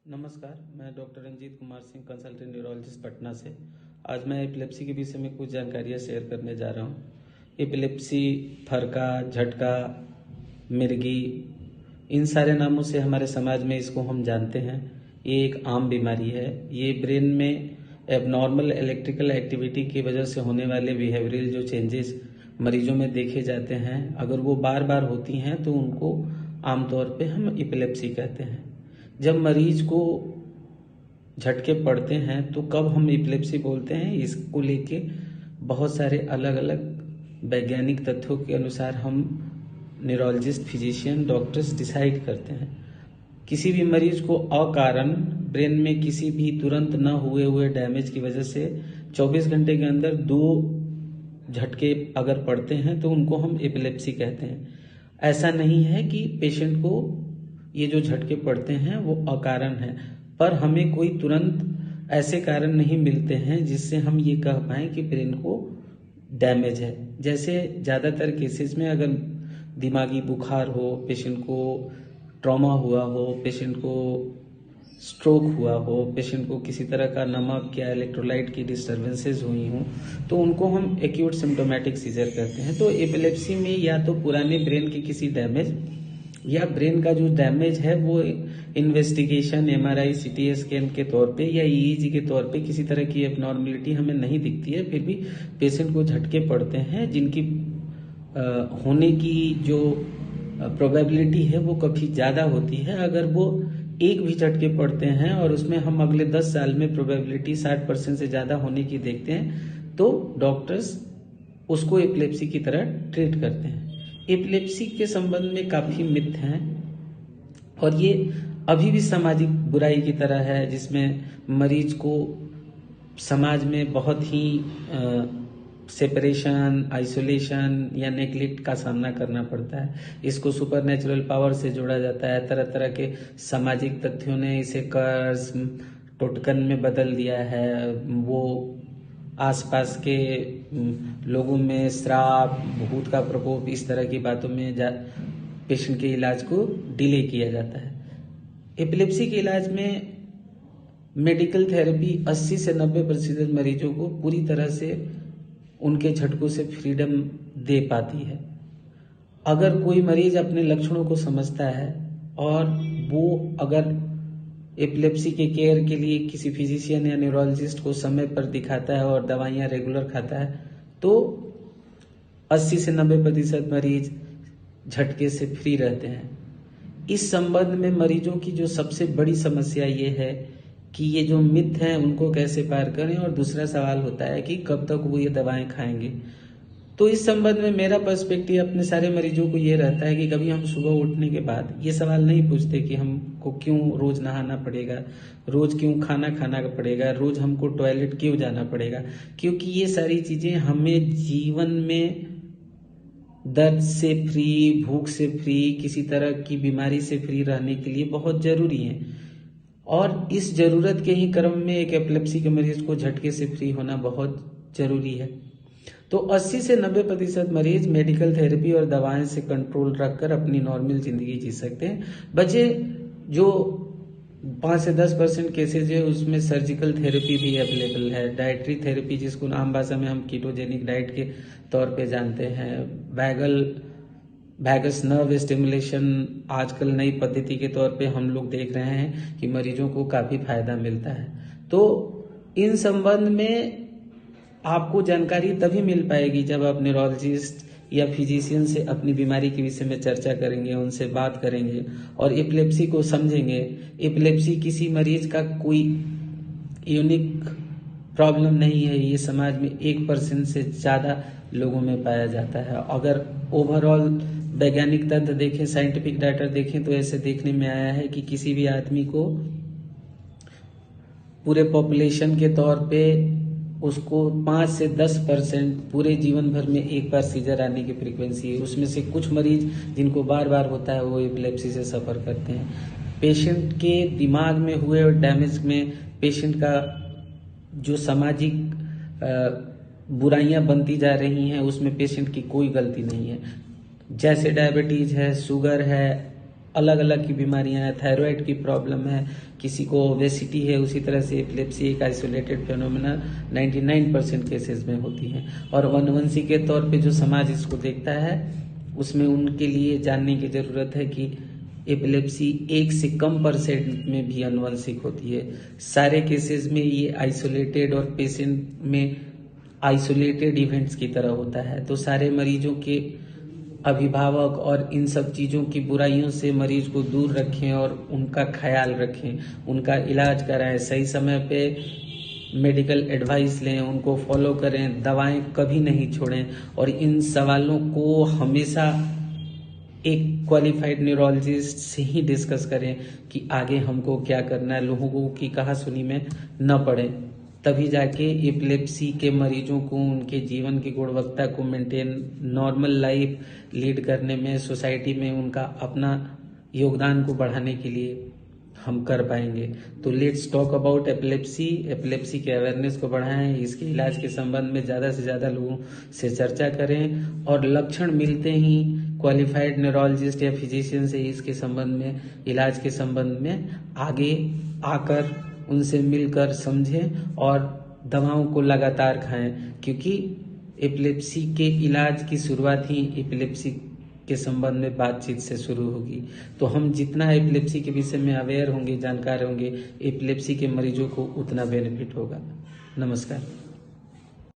नमस्कार, मैं doctor Ranjeet Kumar Singh, consultant neurologist Patna से। आज मैं एपिलेप्सी के विषय में कुछ जानकारियाँ शेयर करने जा रहा हूँ। एपिलेप्सी, फरका, झटका, मिर्गी, इन सारे नामों से हमारे समाज में इसको हम जानते हैं। ये एक आम बीमारी है। ये ब्रेन में एबनॉर्मल इलेक्ट्रिकल एक्टिविटी की वजह से होने वाले बिहेवियरल जो चेंजेस मरीजों में देखे जाते हैं, अगर वो बार बार होती हैं तो उनको आमतौर पे हम एपिलेप्सी कहते हैं। जब मरीज को झटके पड़ते हैं तो कब हम एपिलेप्सी बोलते हैं, इसको लेके बहुत सारे अलग अलग वैज्ञानिक तथ्यों के अनुसार हम न्यूरोलॉजिस्ट, फिजिशियन, डॉक्टर्स डिसाइड करते हैं। किसी भी मरीज को अकारण ब्रेन में किसी भी तुरंत न हुए डैमेज की वजह से 24 घंटे के अंदर 2 झटके अगर पड़ते हैं तो उनको हम एपिलेप्सी कहते हैं। ऐसा नहीं है कि पेशेंट को ये जो झटके पड़ते हैं वो अकारण है, पर हमें कोई तुरंत ऐसे कारण नहीं मिलते हैं जिससे हम ये कह पाएं कि ब्रेन को डैमेज है। जैसे ज़्यादातर केसेस में अगर दिमागी बुखार हो, पेशेंट को ट्रॉमा हुआ हो, पेशेंट को स्ट्रोक हुआ हो, पेशेंट को किसी तरह का नमक या इलेक्ट्रोलाइट की डिस्टर्बेंसेस हुई हों, तो उनको हम एक्यूट सिम्टोमेटिक सीजर कहते हैं। तो एपिलेप्सी में या तो पुराने ब्रेन के किसी डैमेज या ब्रेन का जो डैमेज है वो इन्वेस्टिगेशन, एमआरआई, सीटी स्कैन के तौर पे या ईईजी के तौर पे किसी तरह की एबनॉर्मलिटी हमें नहीं दिखती है, फिर भी पेशेंट को झटके पड़ते हैं जिनकी होने की जो प्रोबेबिलिटी है वो काफ़ी ज़्यादा होती है। अगर वो एक भी झटके पड़ते हैं और उसमें हम अगले 10 साल में प्रोबेबिलिटी 60% से ज़्यादा होने की देखते हैं तो डॉक्टर्स उसको एपिलेप्सी की तरह ट्रीट करते हैं। एपिलेप्सी के संबंध में काफ़ी मिथ हैं और ये अभी भी सामाजिक बुराई की तरह है, जिसमें मरीज को समाज में बहुत ही सेपरेशन, आइसोलेशन या नेग्लेक्ट का सामना करना पड़ता है। इसको सुपरनेचुरल पावर से जोड़ा जाता है। तरह तरह के सामाजिक तथ्यों ने इसे कर्ज, टोटकन में बदल दिया है। वो आसपास के लोगों में श्राप, भूत का प्रकोप, इस तरह की बातों में पेशेंट के इलाज को डिले किया जाता है। एपिलेप्सी के इलाज में मेडिकल थेरेपी 80 से 90% मरीजों को पूरी तरह से उनके झटकों से फ्रीडम दे पाती है। अगर कोई मरीज अपने लक्षणों को समझता है और वो अगर एपिलेप्सी के केयर के लिए किसी फिजिशियन या न्यूरोलॉजिस्ट को समय पर दिखाता है और दवाइयाँ रेगुलर खाता है तो 80 से 90% मरीज झटके से फ्री रहते हैं। इस संबंध में मरीजों की जो सबसे बड़ी समस्या ये है कि ये जो मिथ हैं उनको कैसे पार करें, और दूसरा सवाल होता है कि कब तक वो ये दवाएं खाएंगे। तो इस संबंध में मेरा पर्सपेक्टिव अपने सारे मरीजों को ये रहता है कि कभी हम सुबह उठने के बाद ये सवाल नहीं पूछते कि हमको क्यों रोज नहाना पड़ेगा, रोज क्यों खाना खाना पड़ेगा, रोज हमको टॉयलेट क्यों जाना पड़ेगा, क्योंकि ये सारी चीजें हमें जीवन में दर्द से फ्री, भूख से फ्री, किसी तरह की बीमारी से फ्री रहने के लिए बहुत जरूरी है। और इस जरूरत के ही क्रम में एक एपिलेप्सी के मरीज को झटके से फ्री होना बहुत जरूरी है। तो 80 से 90% मरीज मेडिकल थेरेपी और दवाएं से कंट्रोल रखकर अपनी नॉर्मल जिंदगी जी सकते हैं। बचे जो 5 से 10% केसेज है उसमें सर्जिकल थेरेपी भी अवेलेबल है। डाइटरी थेरेपी, जिसको आम भाषा में हम कीटोजेनिक डाइट के तौर पे जानते हैं। वैगस नर्व स्टिमुलेशन आजकल नई पद्धति के तौर पे हम लोग देख रहे हैं कि मरीजों को काफ़ी फायदा मिलता है। तो इन संबंध में आपको जानकारी तभी मिल पाएगी जब आप न्यूरोलॉजिस्ट या फिजिशियन से अपनी बीमारी के विषय में चर्चा करेंगे, उनसे बात करेंगे और एपिलेप्सी को समझेंगे। एपिलेप्सी किसी मरीज का कोई यूनिक प्रॉब्लम नहीं है, ये समाज में 1% से ज़्यादा लोगों में पाया जाता है। अगर ओवरऑल वैज्ञानिक तथ्य देखें, साइंटिफिक डाटा देखें तो ऐसे देखने में आया है कि किसी भी आदमी को पूरे पॉपुलेशन के तौर पे उसको 5 से 10% पूरे जीवन भर में एक बार सीजर आने की फ्रीक्वेंसी है। उसमें से कुछ मरीज जिनको बार बार होता है वो एपिलेप्सी से सफ़र करते हैं। पेशेंट के दिमाग में हुए डैमेज में पेशेंट का जो सामाजिक बुराइयां बनती जा रही हैं उसमें पेशेंट की कोई गलती नहीं है। जैसे डायबिटीज है, शुगर है, अलग अलग की बीमारियां हैं, थायराइड की प्रॉब्लम है, किसी को ओबेसिटी है, उसी तरह से एपिलेप्सी एक आइसोलेटेड फिनोमेना 99% केसेस में होती है। और वनवंशी के तौर पे जो समाज इसको देखता है उसमें उनके लिए जानने की जरूरत है कि एपिलेप्सी 1 से कम परसेंट में भी अनुवंशिक होती है। सारे केसेस में ये आइसोलेटेड और पेशेंट में आइसोलेटेड इवेंट्स की तरह होता है। तो सारे मरीजों के अभिभावक और इन सब चीज़ों की बुराइयों से मरीज को दूर रखें और उनका ख्याल रखें, उनका इलाज कराएं, सही समय पे मेडिकल एडवाइस लें, उनको फॉलो करें, दवाएं कभी नहीं छोड़ें और इन सवालों को हमेशा एक क्वालिफाइड न्यूरोलॉजिस्ट से ही डिस्कस करें कि आगे हमको क्या करना है, लोगों की कहासुनी में न पड़े। तभी जाके एपिलेप्सी के मरीजों को उनके जीवन की गुणवत्ता को मेंटेन, नॉर्मल लाइफ लीड करने में, सोसाइटी में उनका अपना योगदान को बढ़ाने के लिए हम कर पाएंगे। तो लेट्स टॉक अबाउट एपिलेप्सी के अवेयरनेस को बढ़ाएं, इसके इलाज के संबंध में ज़्यादा से ज़्यादा लोगों से चर्चा करें और लक्षण मिलते ही क्वालिफाइड न्यूरोलॉजिस्ट या फिजिशियन से इसके संबंध में, इलाज के संबंध में आगे आकर उनसे मिलकर समझें और दवाओं को लगातार खाएं, क्योंकि एपिलेप्सी के इलाज की शुरुआत ही एपिलेप्सी के संबंध में बातचीत से शुरू होगी। तो हम जितना एपिलेप्सी के विषय में अवेयर होंगे, जानकार होंगे, एपिलेप्सी के मरीजों को उतना बेनिफिट होगा। नमस्कार।